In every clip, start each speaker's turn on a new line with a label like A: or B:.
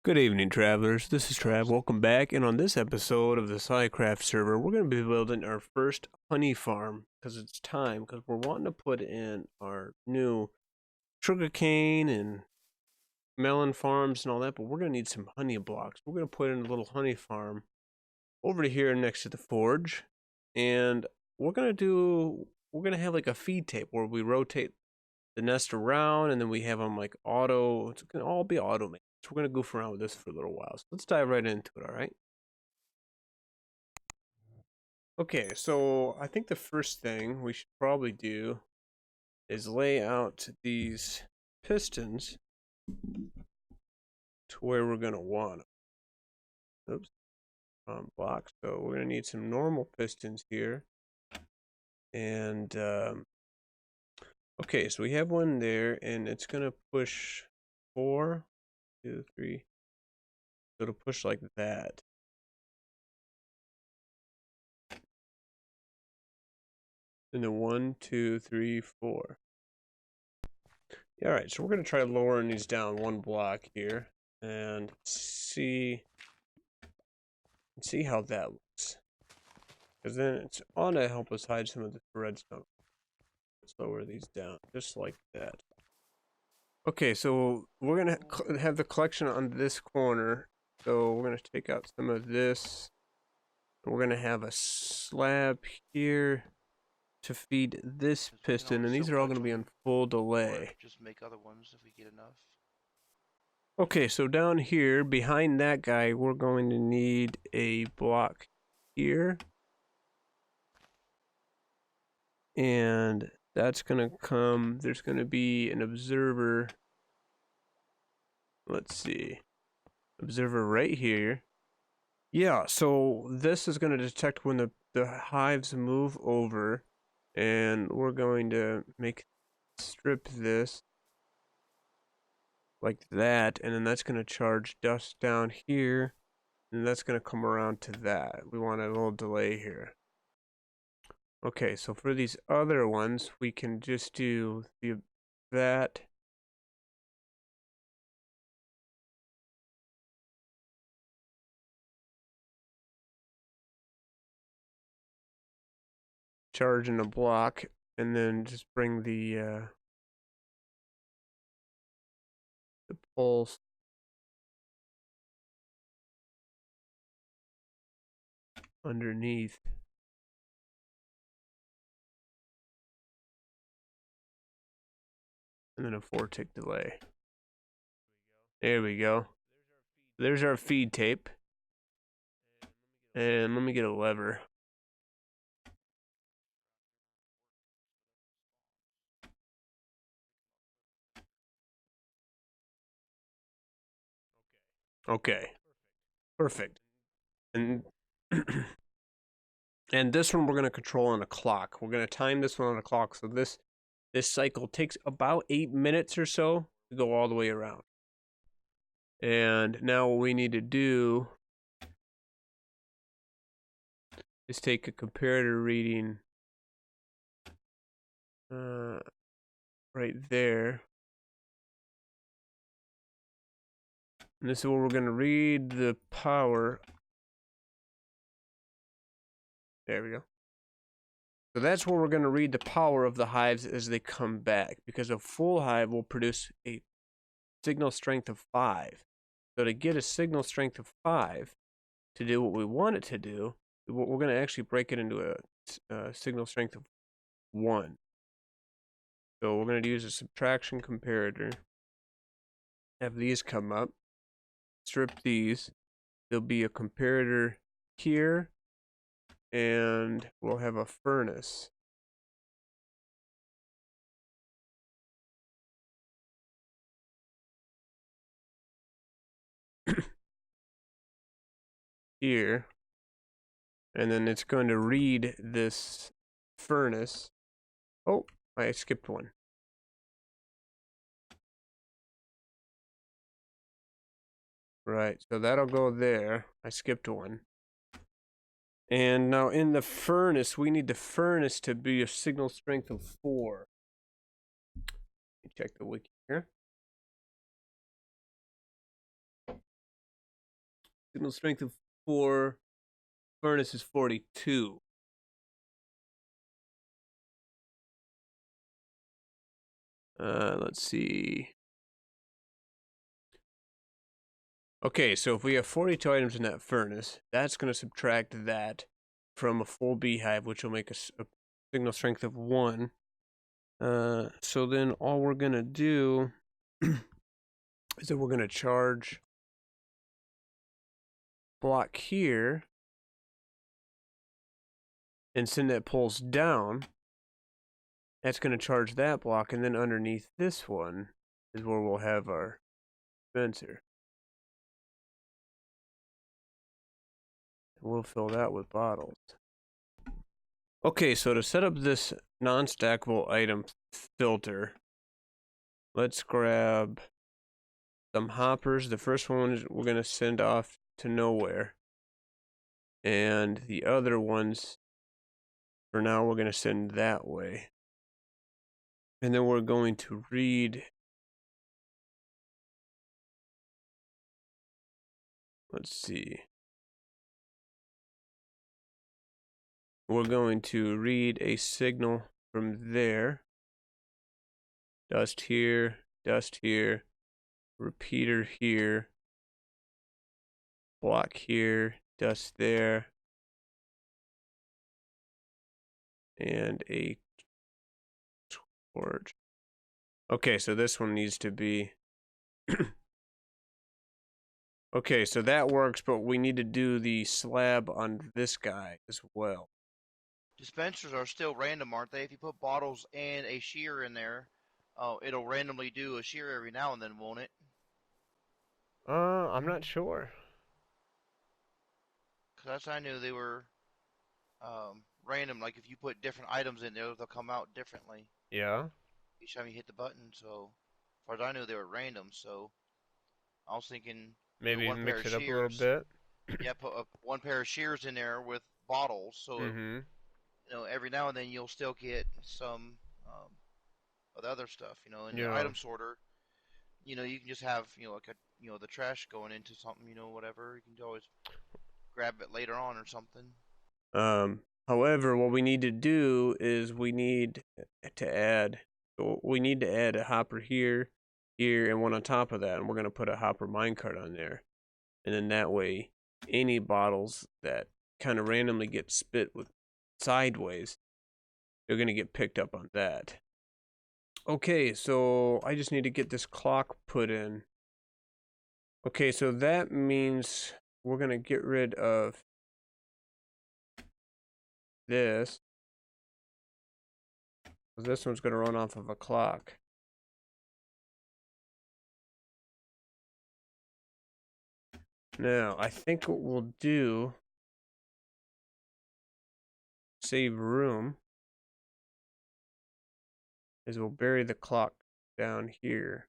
A: Good evening, travelers. This is Trav. Welcome back. And on this episode of the PScicraft server, we're going to be building our first honey farm because it's time. Because we're wanting to put in our new sugarcane and melon farms and all that. But we're going to need some honey blocks. We're going to put in a little honey farm over here next to the forge, and we're going to have like a feed tape where we rotate the nest around, and then we have them like auto. It's going to all be automated. So we're going to goof around with this for a little while. So let's dive right into it, all right? Okay, so I think the first thing we should probably do is lay out these pistons to where we're going to want them. Oops, block. So we're going to need some normal pistons here. And, okay, so we have one there, and it's going to push 4, 2, 3. So it'll push like that. And then 1, 2, 3, 4. Yeah, all right, so we're going to try lowering these down one block here and see how that looks. Because then it's on to help us hide some of the redstone. Let's lower these down just like that. Okay, so we're going to have the collection on this corner. So we're going to take out some of this. We're going to have a slab here to feed this piston, and these are all going to be on full delay.
B: Just make other ones if we get enough.
A: Okay, so down here behind that guy, we're going to need a block here, and that's going to come. There's going to be an observer. Let's see, observer right here. Yeah, so this is going to detect when the hives move over, and we're going to strip this like that, and then that's going to charge dust down here, and that's going to come around to that. We want a little delay here. Okay, so for these other ones, we can just do that. Charge in a block, and then just bring the pulse underneath. And then a 4-tick delay. There we go. There's our feed tape. And let me get a lever. Okay. Perfect. And and this one we're going to control on a clock. We're going to time this one on a clock. So this cycle takes about 8 minutes or so to go all the way around. And now what we need to do is take a comparator reading right there. And this is where we're going to read the power. There we go. So that's where we're going to read the power of the hives as they come back, because a full hive will produce a signal strength of 5. So to get a signal strength of 5 to do what we want it to do, we're going to actually break it into a signal strength of 1. So we're going to use a subtraction comparator. Have these come up. Strip these. There'll be a comparator here, and we'll have a furnace. Here, and then it's going to read this furnace. Oh, I skipped one. Right, so that'll go there. I skipped one. And now in the furnace, we need the furnace to be a signal strength of 4. Let me check the wiki here. Signal strength of 4. Furnace is 42. Let's see. Okay, so if we have 42 items in that furnace, that's going to subtract that from a full beehive, which will make a signal strength of 1. So then all we're going to do is that we're going to charge block here and send that pulse down. That's going to charge that block, and then underneath this one is where we'll have our dispenser. We'll fill that with bottles. Okay, so to set up this non-stackable item filter, let's grab some hoppers. The first one is we're going to send off to nowhere. And the other ones, for now, we're going to send that way. And then we're going to read. Let's see. We're going to read a signal from there. Dust here, repeater here, block here, dust there, and a torch. Okay, so this one needs to be... Okay, so that works, but we need to do the slab on this guy as well.
B: Dispensers are still random, aren't they? If you put bottles and a shear in there, it'll randomly do a shear every now and then, won't it?
A: I'm not sure.
B: Because I knew they were random. Like if you put different items in there, they'll come out differently
A: Yeah,
B: each time you hit the button. So, as far as I knew, they were random. So I was thinking,
A: maybe
B: one pair
A: mix
B: of
A: it up a little
B: shears.
A: bit.
B: Yeah, put one pair of shears in there with bottles. So
A: Mm-hmm.
B: every now and then you'll still get some of the other stuff. In your
A: Yeah.
B: item sorter, you can just have, like the trash going into something, whatever. You can always grab it later on or something.
A: However, what we need to do is we need to add a hopper here, here, and one on top of that, and we're gonna put a hopper minecart on there, and then that way, any bottles that kind of randomly get spit with sideways, they're gonna get picked up on that. Okay, so I just need to get this clock put in. Okay, so that means we're gonna get rid of this. This one's going to run off of a clock. Now, I think what we'll do, save room, is we'll bury the clock down here.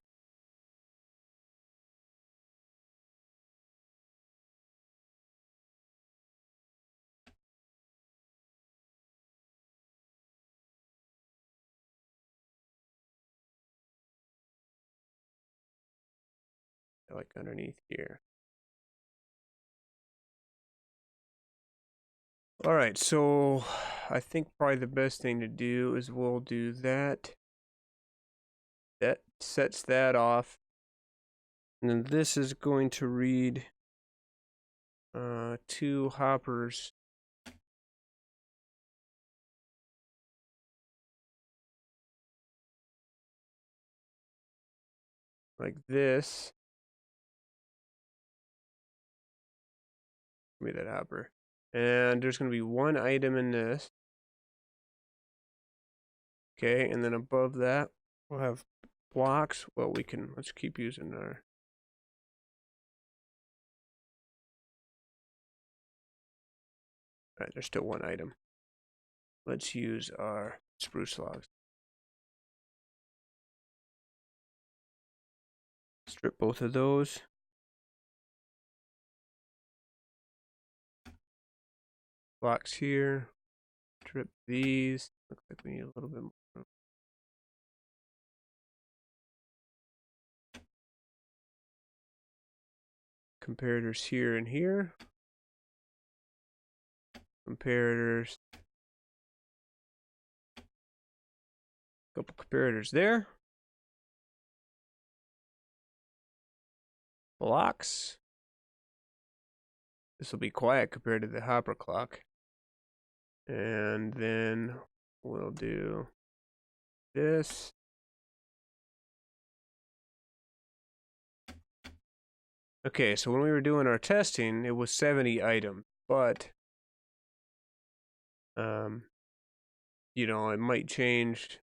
A: Like underneath here. Alright, so I think probably the best thing to do is we'll do that. That sets that off. And then this is going to read 2 hoppers. Like this. Give me that hopper. And there's going to be 1 item in this. Okay, and then above that, we'll have blocks. Well, let's keep using our. Alright, there's still 1 item. Let's use our spruce logs. Strip both of those. Blocks here. Strip these. Looks like we need a little bit more room. comparators here and here. Comparators. Couple comparators there. Blocks. This will be quiet compared to the hopper clock. And then we'll do this. Okay, so when we were doing our testing, it was 70 items, but you know, it might change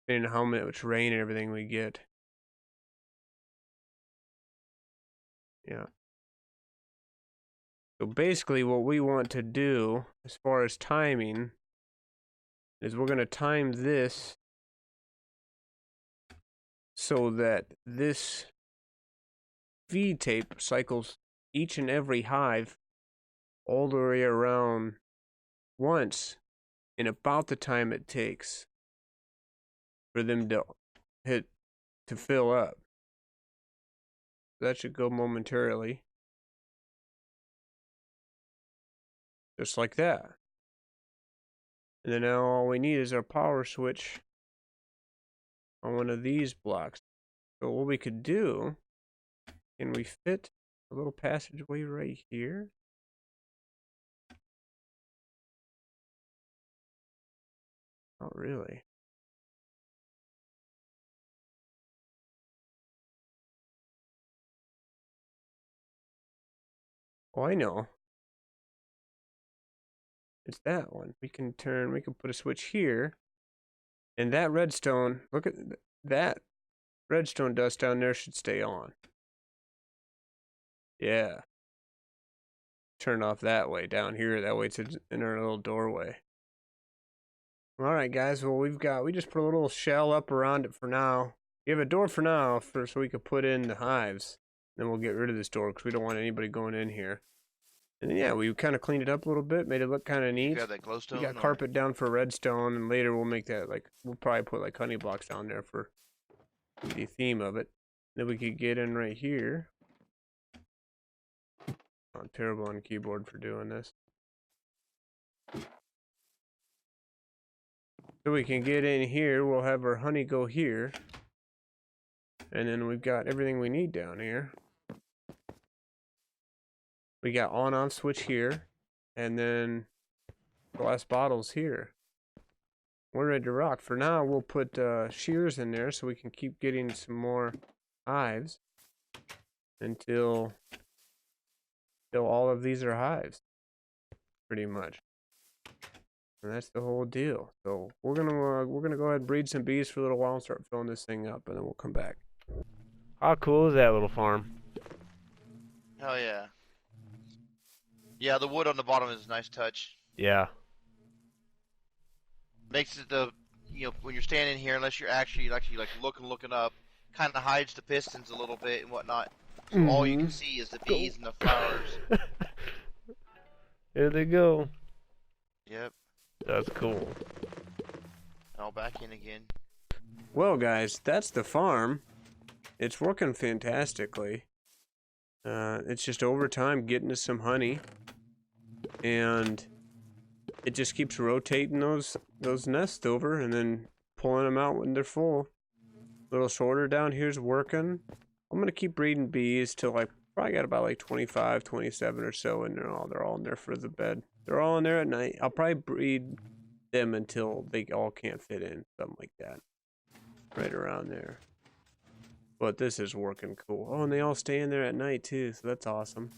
A: depending on how much rain and everything we get. Yeah. So basically what we want to do as far as timing is we're going to time this so that this feed tape cycles each and every hive all the way around once in about the time it takes for them to fill up. That should go momentarily. Just like that. And then now all we need is our power switch on one of these blocks. So what we could do, can we fit a little passageway right here? Not really. Oh, I know. It's that one. We can put a switch here. And that redstone, look at that redstone dust down there should stay on. Yeah. Turn off that way down here. That way it's in our little doorway. Alright guys, well we just put a little shell up around it for now. We have a door for now so we could put in the hives. Then we'll get rid of this door because we don't want anybody going in here. And then, yeah, we kind of cleaned it up a little bit, made it look kind of neat.
B: You got that glowstone?
A: We got carpet down for redstone, and later we'll make that, like, we'll probably put, like, honey blocks down there for the theme of it. Then we could get in right here. I'm terrible on the keyboard for doing this. So we can get in here, we'll have our honey go here. And then we've got everything we need down here. We got on-off switch here, and then glass bottles here. We're ready to rock. For now, we'll put shears in there so we can keep getting some more hives until all of these are hives, pretty much. And that's the whole deal. So we're gonna go ahead and breed some bees for a little while and start filling this thing up, and then we'll come back. How cool is that little farm?
B: Hell yeah. Yeah, the wood on the bottom is a nice touch.
A: Yeah.
B: Makes it when you're standing here, unless you're actually like looking up, kind of hides the pistons a little bit and whatnot. So all you can see is the bees and the flowers.
A: There they go.
B: Yep.
A: That's cool.
B: I'll back in again.
A: Well, guys, that's the farm. It's working fantastically. It's just over time getting us some honey, and it just keeps rotating those nests over and then pulling them out when they're full. A little shorter down here's working. I'm gonna keep breeding bees till I probably got about like 25, 27 or so in there. They're all in there for the bed. They're all in there at night. I'll probably breed them until they all can't fit in, something like that. Right around there. But this is working cool. Oh, and they all stay in there at night too, so that's awesome.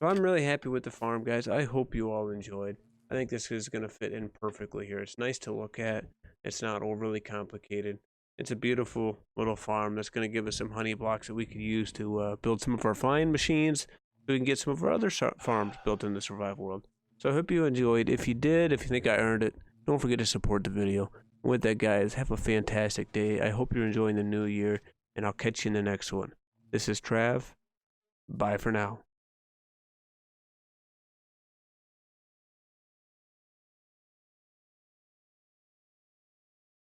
A: So I'm really happy with the farm, guys. I hope you all enjoyed. I think this is going to fit in perfectly here. It's nice to look at. It's not overly complicated. It's a beautiful little farm that's going to give us some honey blocks that we could use to build some of our flying machines, so we can get some of our other farms built in the survival world. So I hope you enjoyed. If you did, if you think I earned it, don't forget to support the video. With that, guys, have a fantastic day. I hope you're enjoying the new year, and I'll catch you in the next one. This is Trav. Bye for now.